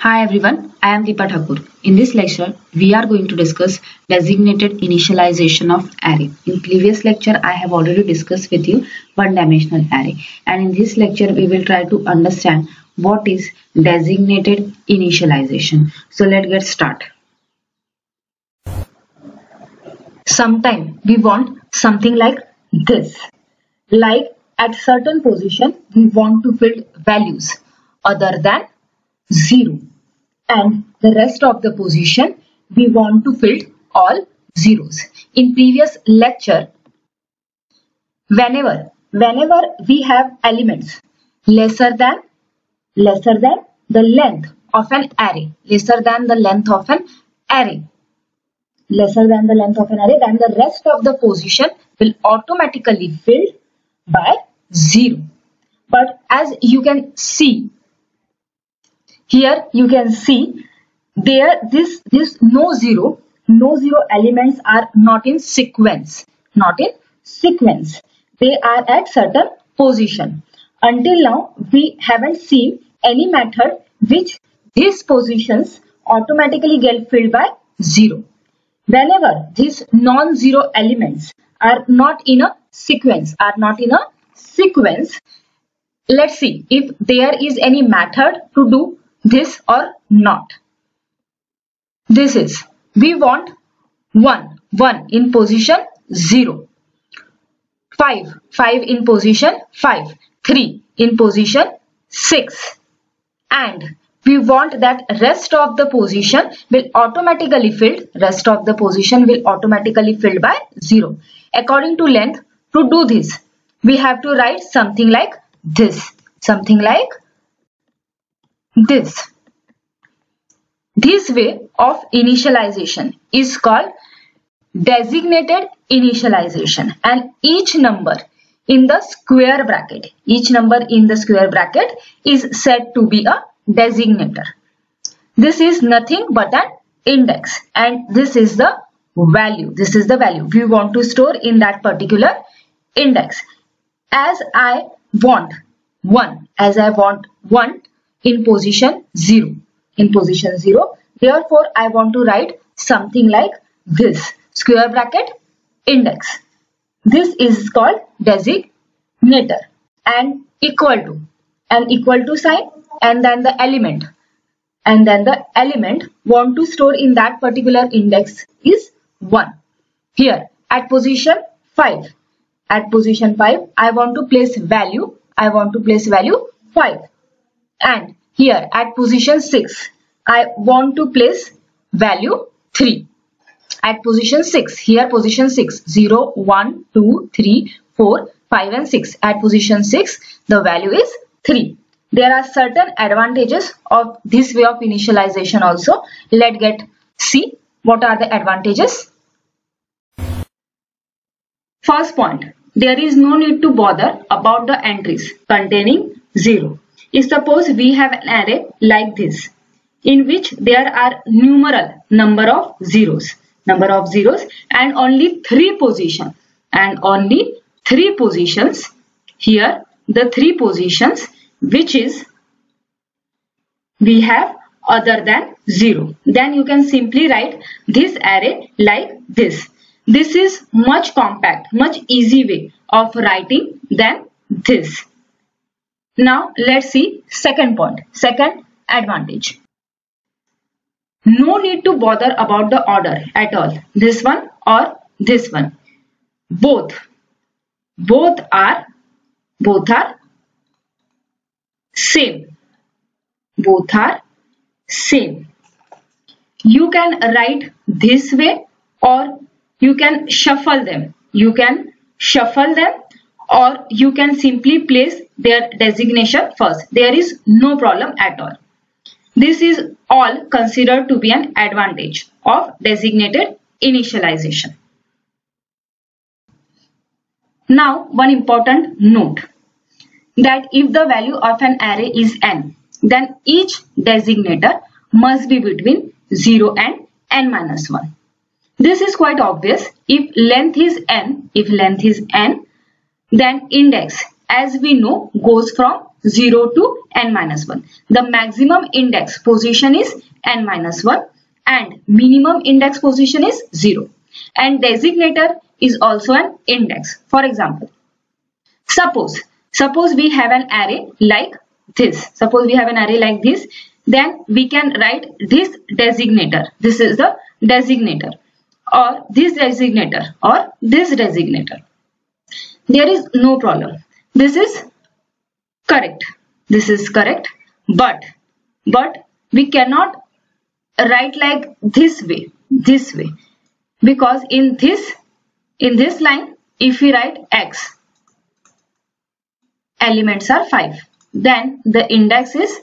Hi everyone, I am Deepa Thakur. In this lecture, we are going to discuss designated initialization of array. In previous lecture, I have already discussed with you one-dimensional array. And in this lecture, we will try to understand what is designated initialization. So let's get started. Sometime we want something like this. Like at certain position, we want to fill values other than 0, and the rest of the position we want to fill all zeros. In previous lecture, whenever we have elements lesser than the length of an array, then the rest of the position will automatically filled by 0. But as you can see here, this no zero elements are not in sequence. They are at certain position. Until now, we haven't seen any method which these positions automatically get filled by 0. Whenever these non-zero elements are not in a sequence, let's see if there is any method to do this or not. This is, we want 1 in position 0, 5 in position 5, 3 in position 6, and we want that rest of the position will automatically filled by 0. According to length, to do this, we have to write something like this. This way of initialization is called designated initialization, and each number in the square bracket is said to be a designator. This is nothing but an index, and this is the value. We want to store in that particular index. As I want 1 in position 0, therefore I want to write something like this, square bracket index. This is called designator, and equal to sign, and then the element, want to store in that particular index is 1. Here at position 5, I want to place value 5, and here at position 6 I want to place value 3. At position 6, 0, 1, 2, 3, 4, 5 and 6. At position 6 the value is 3. There are certain advantages of this way of initialization also. Let's see what are the advantages. First point, there is no need to bother about the entries containing 0. If suppose we have an array like this, in which there are numeral number of zeros and only 3 positions, here the 3 positions which is we have other than 0, then you can simply write this array like this. This is much compact, much easy way of writing than this. Now let's see second point, second advantage. No need to bother about the order at all, this one or this one. Both are same. You can write this way, or you can shuffle them. Or you can simply place their designation first. There is no problem at all. This is all considered to be an advantage of designated initialization. Now one important note, that if the value of an array is n, then each designator must be between 0 and n-1. This is quite obvious. If length is n, then index, as we know, goes from 0 to n minus 1. The maximum index position is n minus 1 and minimum index position is 0. And designator is also an index. For example, suppose we have an array like this. Suppose we have an array like this. Then we can write this designator. This is the designator, or this designator, or this designator. There is no problem. This is correct. This is correct. But we cannot write like this way. Because in this line, if we write x, elements are 5. Then the index is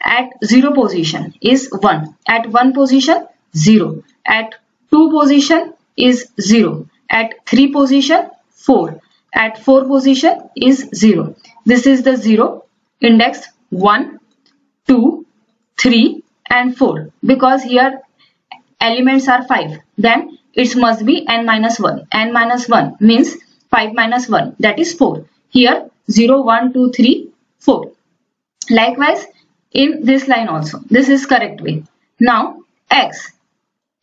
at 0 position is 1. At 1 position 0. At 2 position is 0. At 3 position 4. At 4 position is 0. This is the 0. Index 1, 2, 3 and 4. Because here elements are 5. Then it must be n minus 1. N minus 1 means 5 minus 1. That is 4. Here 0, 1, 2, 3, 4. Likewise in this line also. This is correct way. Now x.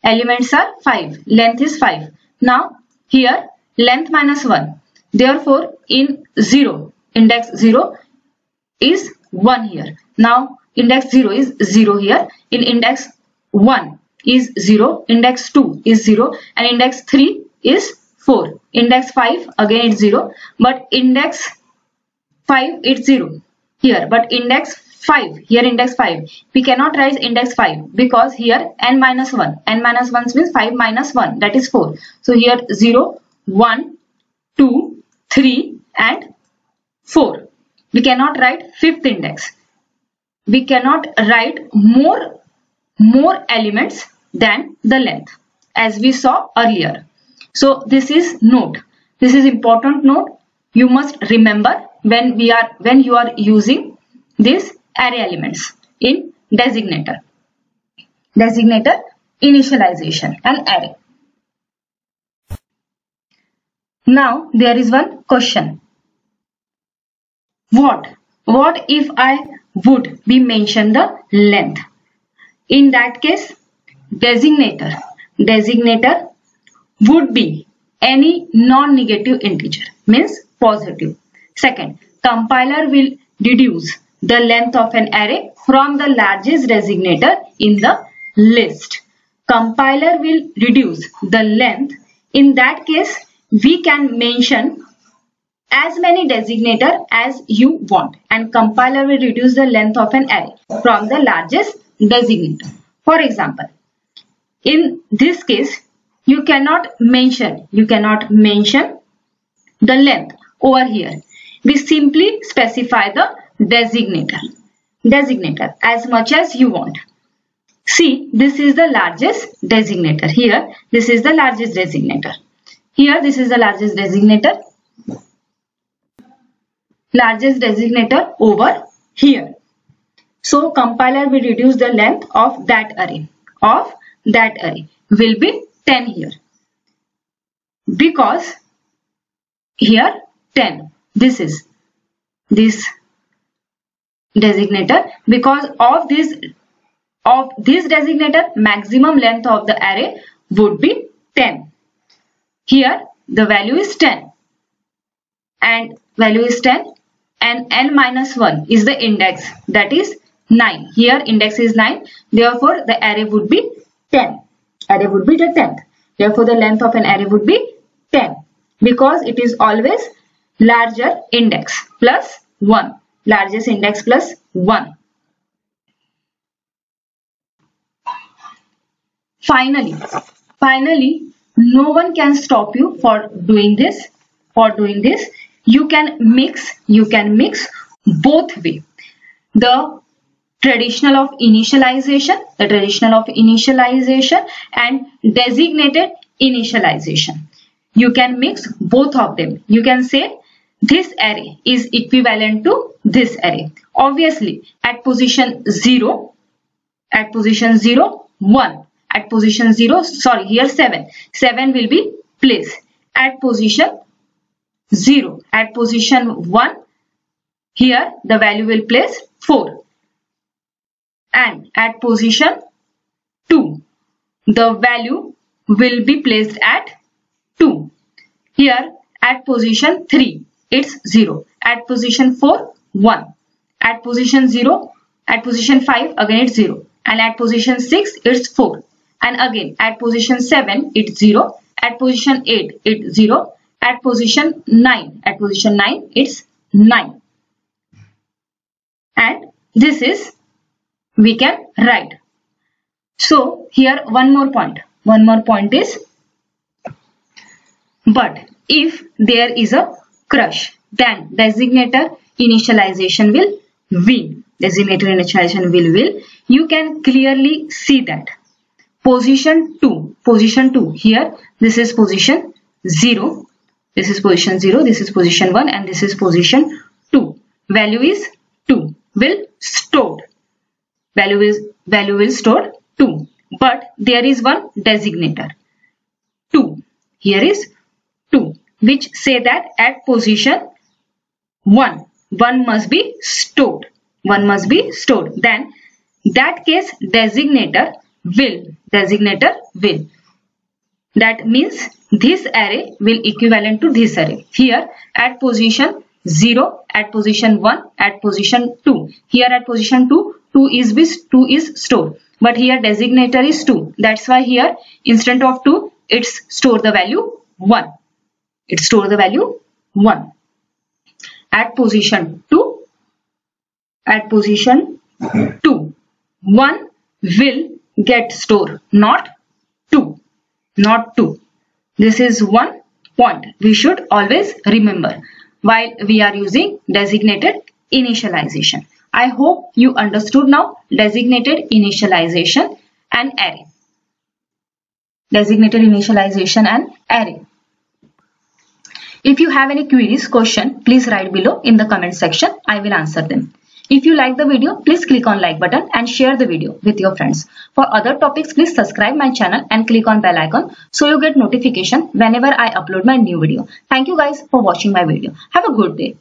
Elements are 5. Length is 5. Now here length minus 1. Therefore in 0. Index 0 is 1 here. Now index 0 is 0 here. In index 1 is 0. Index 2 is 0. And index 3 is 4. Index 5 again it's 0. But index 5 it's 0 here. But index 5 here, index 5 we cannot write index 5 because here n minus 1. N minus 1 means 5 minus 1, that is 4. So here 0, 1, 2, 3 and 4. We cannot write fifth index. We cannot write more elements than the length as we saw earlier. So this is note. This is important note. You must remember when you are using this array elements in designator. Designator, initialization and array. Now there is one question. What if I would be mention the length? In that case, designator would be any non-negative integer, means positive. Second, compiler will deduce the length of an array from the largest designator in the list. Compiler will reduce the length. In that case, we can mention as many designator as you want, and compiler will reduce the length of an array from the largest designator. For example, in this case, you cannot mention the length over here. We simply specify the designator as much as you want. See, this is the largest designator. Here, this is the largest designator. Here, this is the largest designator. Largest designator over here. So, compiler will reduce the length of that array. Will be 10 here. Because here 10. This is this designator. Because of this designator, maximum length of the array would be 10. Here the value is 10. And value is 10. And n minus 1 is the index, that is 9. Here index is 9. Therefore the array would be 10. Array would be the 10th. Therefore the length of an array would be 10. Because it is always larger index plus 1. Largest index plus 1. Finally, no one can stop you for doing this. You can mix both way. The traditional of initialization and designated initialization. You can mix both of them. You can say this array is equivalent to this array. Obviously, at position 0, 1. At position 0, sorry, here 7. 7 will be placed at position 0. At position 1, here the value will place 4. And at position 2, the value will be placed at 2. Here at position 3, it's 0. At position 4, 1. At position 0, at position 5, again it's 0. And at position 6, it's 4. And again at position 7, it's 0. At position 8, it's 0. At position 9, it's 9. And this is we can write. So here one more point is, but if there is a crush, then designator initialization will win. You can clearly see that position 2 here, this is position 0, this is position 0, this is position 1, and this is position 2. Value is 2 will stored. Value will stored 2. But there is one designator 2. Here is 2, which say that at position 1 must be stored. Then that case designator will. That means this array will equivalent to this array. Here at position 0, at position 1, at position 2. Here at position 2 is stored. But here designator is 2. That's why here instead of 2, it's store the value 1. At position 2, 1 will get stored, not 2. This is one point we should always remember while we are using designated initialization. I hope you understood now designated initialization and array. If you have any queries, question, please write below in the comment section. I will answer them. If you like the video, please click on like button and share the video with your friends. For other topics, please subscribe my channel and click on bell icon so you get notification whenever I upload my new video. Thank you guys for watching my video. Have a good day.